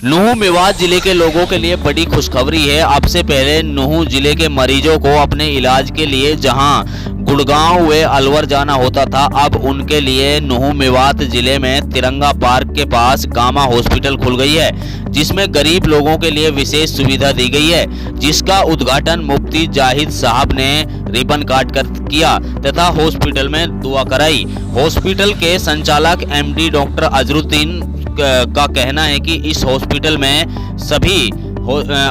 नुहू मेवात जिले के लोगों के लिए बड़ी खुशखबरी है। अब से पहले नुहू जिले के मरीजों को अपने इलाज के लिए जहां गुड़गांव व अलवर जाना होता था, अब उनके लिए नुहू मेवात जिले में तिरंगा पार्क के पास गामा हॉस्पिटल खुल गई है, जिसमें गरीब लोगों के लिए विशेष सुविधा दी गई है, जिसका उद्घाटन मुफ्ती जाहिद साहब ने रिबन काट कर किया तथा हॉस्पिटल में दुआ कराई। हॉस्पिटल के संचालक एमडी डॉक्टर अजरुद्दीन का कहना है कि इस हॉस्पिटल में सभी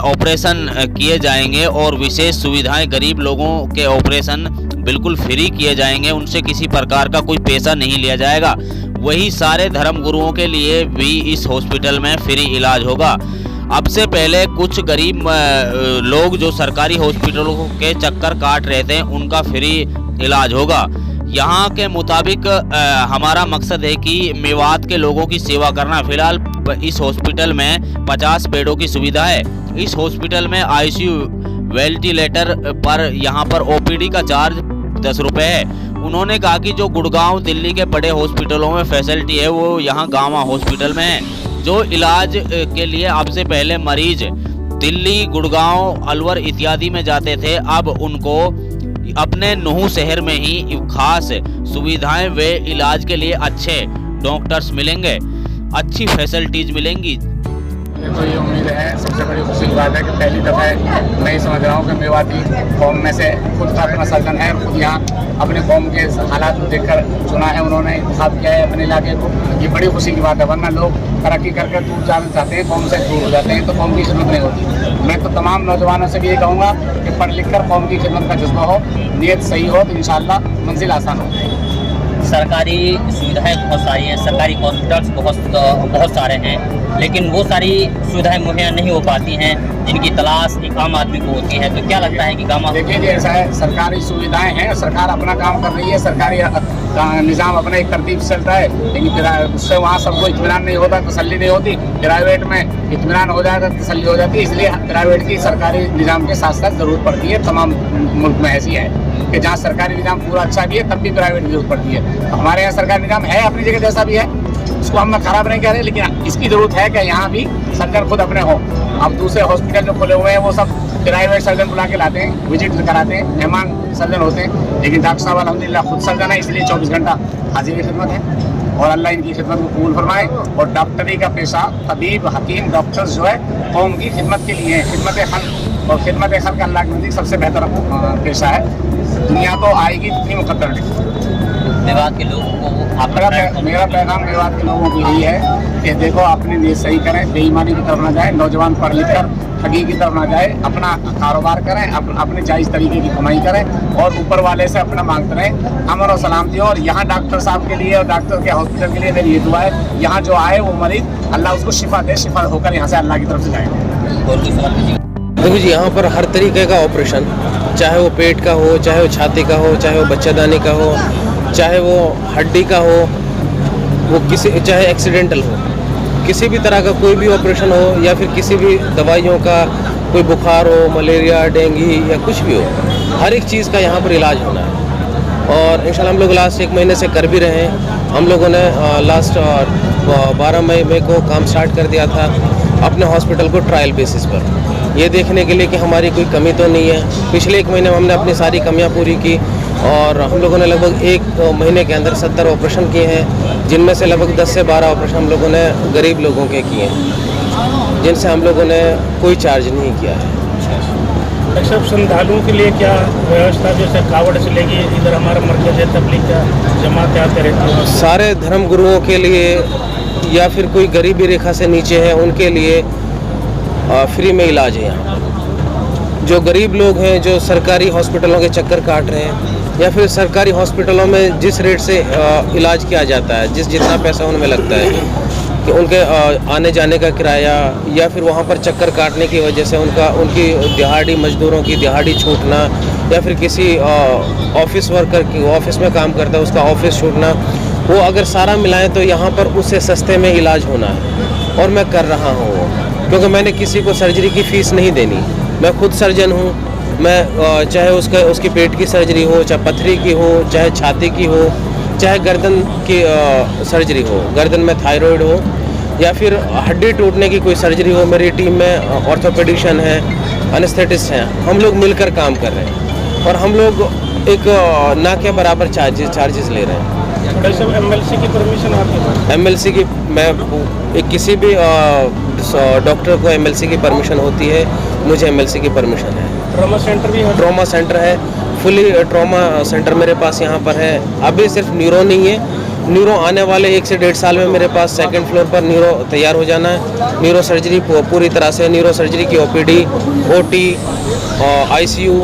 ऑपरेशन किए जाएंगे और विशेष सुविधाएं, गरीब लोगों के ऑपरेशन बिल्कुल फ्री किए जाएंगे, उनसे किसी प्रकार का कोई पैसा नहीं लिया जाएगा। वही सारे धर्म गुरुओं के लिए भी इस हॉस्पिटल में फ्री इलाज होगा। अब से पहले कुछ गरीब लोग जो सरकारी हॉस्पिटलों के चक्कर काट रहे थे, उनका फ्री इलाज होगा। यहाँ के मुताबिक हमारा मकसद है कि मेवात के लोगों की सेवा करना। फिलहाल इस हॉस्पिटल में 50 बेडों की सुविधा है। इस हॉस्पिटल में आईसीयू, वेंटिलेटर पर यहाँ पर ओपीडी का चार्ज 10 रुपये है। उन्होंने कहा कि जो गुड़गांव, दिल्ली के बड़े हॉस्पिटलों में फैसिलिटी है वो यहाँ गामा हॉस्पिटल में है। जो इलाज के लिए अब से पहले मरीज दिल्ली, गुड़गांव, अलवर इत्यादि में जाते थे, अब उनको अपने नुहू शहर में ही खास सुविधाएं व इलाज के लिए अच्छे डॉक्टर्स मिलेंगे, अच्छी फैसिलिटीज मिलेंगी। तो ये उम्मीद है, सबसे बड़ी खुशी की बात है कि पहली दफ़ा मैं समझ रहा हूँ कि मेवाती कौम में से खुद का अपना सर्जन है, खुद यहाँ अपने कौम के हालात को देखकर चुना है, उन्होंने इंतखाब किया है अपने इलाके को। ये बड़ी खुशी की बात है, वरना लोग तरक्की करके दूर जाना चाहते हैं, कौम से दूर हो जाते हैं, तो कौम की खिदमत नहीं होती। मैं तो तमाम नौजवानों से भी ये कहूँगा कि पढ़ लिख कर कौम की खिदमत का जज्बा हो, नीयत सही हो तो इंशाअल्लाह मंजिल आसान हो। सरकारी सुविधाएं बहुत सारी हैं, सरकारी हॉस्पिटल्स बहुत सारे हैं, लेकिन वो सारी सुविधाएं मुहैया नहीं हो पाती हैं जिनकी तलाश एक आम आदमी को होती है। तो क्या लगता है कि गामा? देखिए जी, ऐसा है, सरकारी सुविधाएं हैं, सरकार अपना काम कर रही है, सरकारी निज़ाम अपना एक तरतीब से चलता है, लेकिन उससे वहाँ सबको इत्मीनान नहीं होता, तसल्ली नहीं होती। प्राइवेट में इत्मीनान हो जाता, तसल्ली हो जाती है, इसलिए प्राइवेट की सरकारी निज़ाम के साथ साथ ज़रूरत पड़ती है। तमाम मुल्क में ऐसी है कि जहाँ सरकारी निज़ाम पूरा अच्छा भी है, तब भी प्राइवेट की जरूरत पड़ती है। हमारे यहाँ सरकारी निज़ाम है अपनी जगह जैसा भी है, उसको हम खराब नहीं कह रहे, लेकिन इसकी ज़रूरत है कि यहाँ भी सर्जन खुद अपने हो। अब दूसरे हॉस्पिटल जो खुले हुए हैं वो सब प्राइवेट सर्जन बुला के लाते हैं, विजिट कराते हैं, मेहमान सर्जन होते हैं, लेकिन डॉक्टर साहब अल्हम्दुलिल्लाह खुद सर्जन है, इसलिए 24 घंटा हाजिर की खिदमत है और अल्लाह इनकी खिदमत को कबूल फरमाए। और डॉक्टरी का पेशा, तबीब, हकीम, डॉक्टर्स जो है कौम की खिदमत के लिए है। खिदमत खल्क और खिदमत खल्क अल्लाह के नज़दीक सबसे बेहतर पेशा है। दुनिया तो आएगी इतनी मुकद्दर नहीं। मेवात के लोगों को मेरा पैगाम मेवात के लोगों को यही है कि देखो, अपनी नीयत सही करें, बेईमानी की तरफ ना जाए, नौजवान पढ़ लिख कर ठगी की तरफ ना जाए, अपना कारोबार करें, अपने जायज़ तरीके की कमाई करें और ऊपर वाले से अपना मांगते रहें अमन और सलामती। और यहाँ डॉक्टर साहब के लिए और डॉक्टर के हॉस्पिटल के लिए मेरी ये दुआ है, यहाँ जो आए वो मरीज अल्लाह उसको शिफा दे, शिफा होकर यहाँ से अल्लाह की तरफ से जाए। देखो जी, यहाँ पर हर तरीके का ऑपरेशन, चाहे वो पेट का हो, चाहे वो छाती का हो, चाहे वो बच्चादानी का हो, चाहे वो हड्डी का हो, वो चाहे एक्सीडेंटल हो, किसी भी तरह का कोई भी ऑपरेशन हो, या फिर किसी भी दवाइयों का कोई बुखार हो, मलेरिया, डेंगू या कुछ भी हो, हर एक चीज़ का यहाँ पर इलाज होना है। और इंशाल्लाह हम लोग लास्ट 1 महीने से कर भी रहे हैं। हम लोगों ने लास्ट 12 मई को काम स्टार्ट कर दिया था अपने हॉस्पिटल को ट्रायल बेसिस पर, ये देखने के लिए कि हमारी कोई कमी तो नहीं है। पिछले 1 महीने में हमने अपनी सारी कमियां पूरी की और हम लोगों ने लगभग 1 महीने के अंदर 70 ऑपरेशन किए हैं, जिनमें से लगभग 10 से 12 ऑपरेशन हम लोगों ने गरीब लोगों के किए हैं, जिनसे हम लोगों ने कोई चार्ज नहीं किया है। सब श्रद्धालुओं के लिए क्या व्यवस्था, जैसे कावड़ चलेगी, इधर हमारा मरकज है, तबलीग का जमात आते रहते हैं, सारे धर्म गुरुओं के लिए या फिर कोई गरीबी रेखा से नीचे है उनके लिए फ्री में इलाज है। यहाँ जो गरीब लोग हैं, जो सरकारी हॉस्पिटलों के चक्कर काट रहे हैं, या फिर सरकारी हॉस्पिटलों में जिस रेट से इलाज किया जाता है, जितना पैसा उनमें लगता है कि उनके आने जाने का किराया, या फिर वहाँ पर चक्कर काटने की वजह से उनकी दिहाड़ी, मजदूरों की दिहाड़ी छूटना, या फिर किसी ऑफिस वर्कर की ऑफिस में काम करता है उसका ऑफिस छूटना, वो अगर सारा मिलाएं तो यहाँ पर उससे सस्ते में इलाज होना है। और मैं कर रहा हूँ वो, क्योंकि मैंने किसी को सर्जरी की फ़ीस नहीं देनी। मैं खुद सर्जन हूँ, मैं चाहे उसकी पेट की सर्जरी हो, चाहे पथरी की हो, चाहे छाती की हो, चाहे गर्दन की सर्जरी हो, गर्दन में थायराइड हो, या फिर हड्डी टूटने की कोई सर्जरी हो, मेरी टीम में ऑर्थोपेडिशियन है, एनेस्थेटिस्ट हैं, हम लोग मिलकर काम कर रहे हैं और हम लोग एक ना के बराबर चार्जेस ले रहे हैं। डॉक्टर साहब एमएलसी की परमिशन आपके पास? एमएलसी की मैं किसी भी डॉक्टर को एमएलसी की परमिशन होती है, मुझे एमएलसी की परमिशन है। ट्रॉमा सेंटर भी है? ट्रॉमा सेंटर है, फुली ट्रॉमा सेंटर मेरे पास यहाँ पर है। अभी सिर्फ न्यूरो नहीं है, न्यूरो आने वाले 1 से 1.5 साल में मेरे पास सेकंड फ्लोर पर न्यूरो तैयार हो जाना है। न्यूरो सर्जरी पूरी तरह से, न्यूरो सर्जरी की OPD, OT, ICU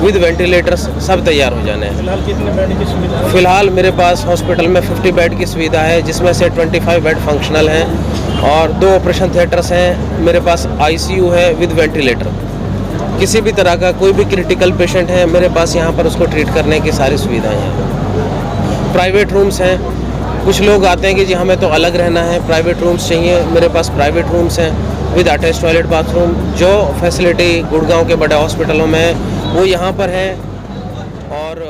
with ventilators सब तैयार हो जाने हैं। फिलहाल कितने बेड की सुविधा है? फिलहाल मेरे पास हॉस्पिटल में 50 बेड की सुविधा है, जिसमें से 25 बेड फंक्शनल हैं और 2 ऑपरेशन थिएटर्स हैं। मेरे पास आईसीयू है विद वेंटिलेटर। किसी भी तरह का कोई भी क्रिटिकल पेशेंट है, मेरे पास यहाँ पर उसको ट्रीट करने की सारी सुविधाएं हैं। प्राइवेट रूम्स हैं, कुछ लोग आते हैं कि जी हमें तो अलग रहना है, प्राइवेट रूम्स चाहिए, मेरे पास प्राइवेट रूम्स हैं विद अटैच टॉयलेट बाथरूम। जो फैसिलिटी गुड़गांव के बड़े हॉस्पिटलों में है वो यहाँ पर है। और